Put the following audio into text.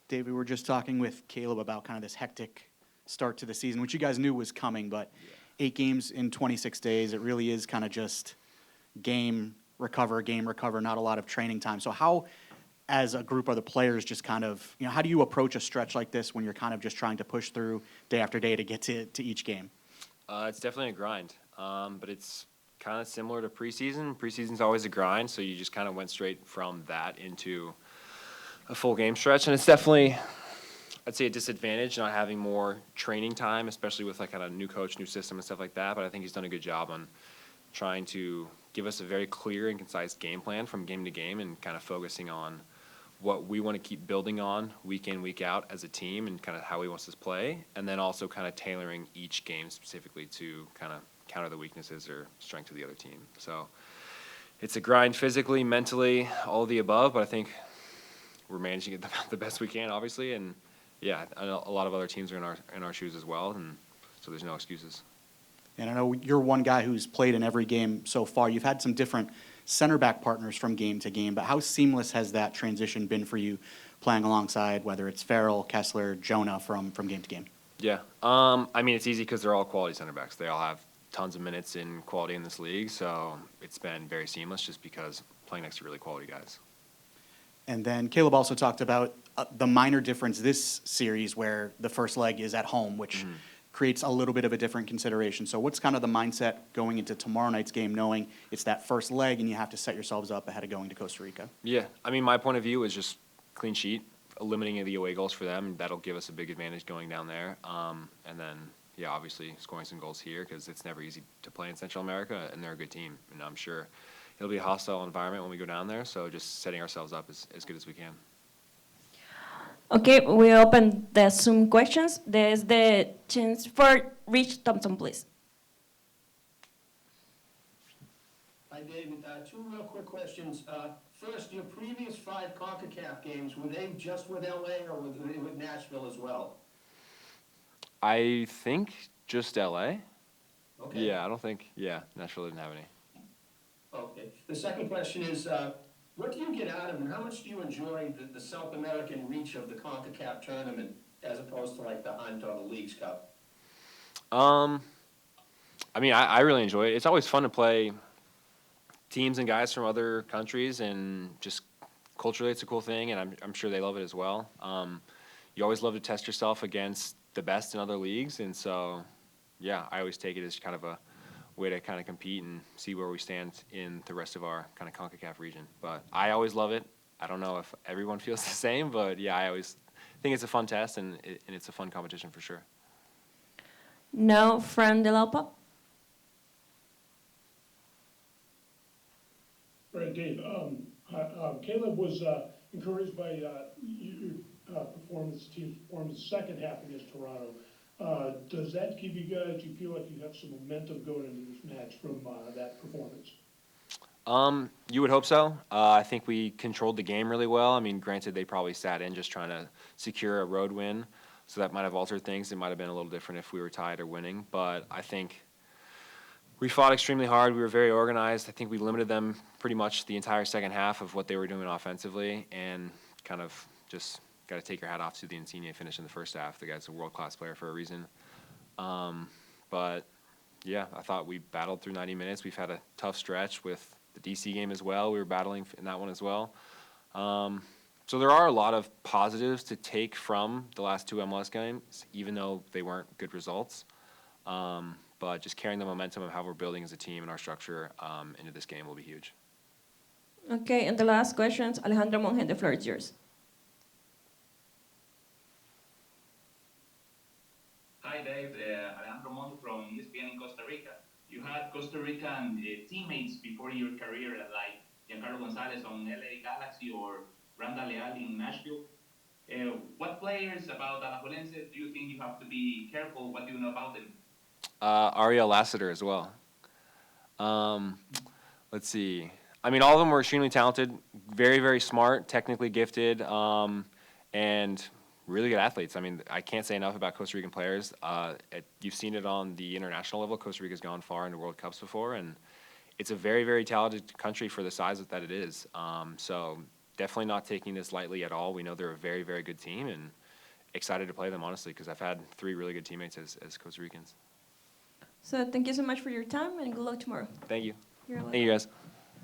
Dave, we were just talking with Caleb about kind of this hectic start to the season, which you guys knew was coming, but 8 games in 26 days, it really is kind of just game, recover, not a lot of training time. So how, as a group of the players, just kind of, how do you approach a stretch like this when you're kind of just trying to push through day after day to get to each game? It's definitely a grind, but it's kind of similar to preseason. Preseason's always a grind, so you just kind of went straight from that into a full game stretch, and it's definitely, I'd say, a disadvantage not having more training time, especially with like kind of new coach, new system, and stuff like that. But I think he's done a good job on trying to give us a very clear and concise game plan from game to game, and kind of focusing on what we want to keep building on week in, week out as a team, and kind of how he wants us to play, and then also kind of tailoring each game specifically to kind of counter the weaknesses or strength of the other team. So it's a grind physically, mentally, all of the above, but I think we're managing it the best we can, obviously, and yeah, I know a lot of other teams are in our shoes as well, and so there's no excuses. And I know you're one guy who's played in every game so far. You've had some different center back partners from game to game, but how seamless has that transition been for you playing alongside, whether it's Farrell, Kessler, Jonah from game to game? Yeah, I mean, it's easy because they're all quality center backs. They all have tons of minutes in quality in this league, so it's been very seamless just because playing next to really quality guys. And then Caleb also talked about the minor difference this series where the first leg is at home, which creates a little bit of a different consideration. So what's kind of the mindset going into tomorrow night's game, knowing it's that first leg and you have to set yourselves up ahead of going to Costa Rica? Yeah, I mean, my point of view is just clean sheet, eliminating the away goals for them. That'll give us a big advantage going down there. And then, yeah, obviously scoring some goals here because it's never easy to play in Central America, and they're a good team. And I'm sure it'll be a hostile environment when we go down there, so just setting ourselves up as good as we can. Okay, we open the Zoom questions. There's the chance for Rich Thompson, please. Hi, David. 2 real quick questions. First, your previous 5 Concacaf games, were they just with LA or with Nashville as well? I think just LA. Okay. Yeah, I don't think, Nashville didn't have any. Okay. The second question is, what do you get out of it? How much do you enjoy the South American reach of the Concacaf tournament as opposed to like the Hunt or the Leagues Cup? I mean, I really enjoy it. It's always fun to play teams and guys from other countries, and just culturally it's a cool thing, and I'm sure they love it as well. You always love to test yourself against the best in other leagues, and so, yeah, I always take it as kind of a way to kind of compete and see where we stand in the rest of our kind of CONCACAF region. But I always love it. I don't know if everyone feels the same, but yeah, I always think it's a fun test, and it's a fun competition for sure. Now, Fran de Laupa. Right, Dave. Caleb was encouraged by your team's performance second half against Toronto. Does that give you guys, do you feel like you have some momentum going into this match from that performance? You would hope so. I think we controlled the game really well. I mean, granted, they probably sat in just trying to secure a road win, so that might have altered things. It might have been a little different if we were tied or winning, but I think we fought extremely hard. We were very organized. I think we limited them pretty much the entire second half of what they were doing offensively, and kind of just got to take your hat off to the Insigne finish in the first half. The guy's a world-class player for a reason. But, yeah, I thought we battled through 90 minutes. We've had a tough stretch with the DC game as well. We were battling in that one as well. So there are a lot of positives to take from the last 2 MLS games, even though they weren't good results. But just carrying the momentum of how we're building as a team and our structure into this game will be huge. Okay, and the last question, Alejandro Monge, the floor is yours. Hi, Dave. Alejandro Monge from ESPN in Costa Rica. You had Costa Rican teammates before your career, like Giancarlo Gonzalez on LA Galaxy or Randa Leal in Nashville. What players about Alajuelense do you think you have to be careful? What do you know about them? Ariel Lassiter as well. Let's see. I mean, all of them were extremely talented, very, very smart, technically gifted, and really good athletes. I mean, I can't say enough about Costa Rican players. You've seen it on the international level. Costa Rica's gone far into World Cups before, and it's a very, very talented country for the size that it is. So definitely not taking this lightly at all. We know they're a very, very good team, and excited to play them, honestly, because I've had 3 really good teammates as Costa Ricans. So thank you so much for your time, and good luck tomorrow. Thank you. You're welcome. Thank you, guys.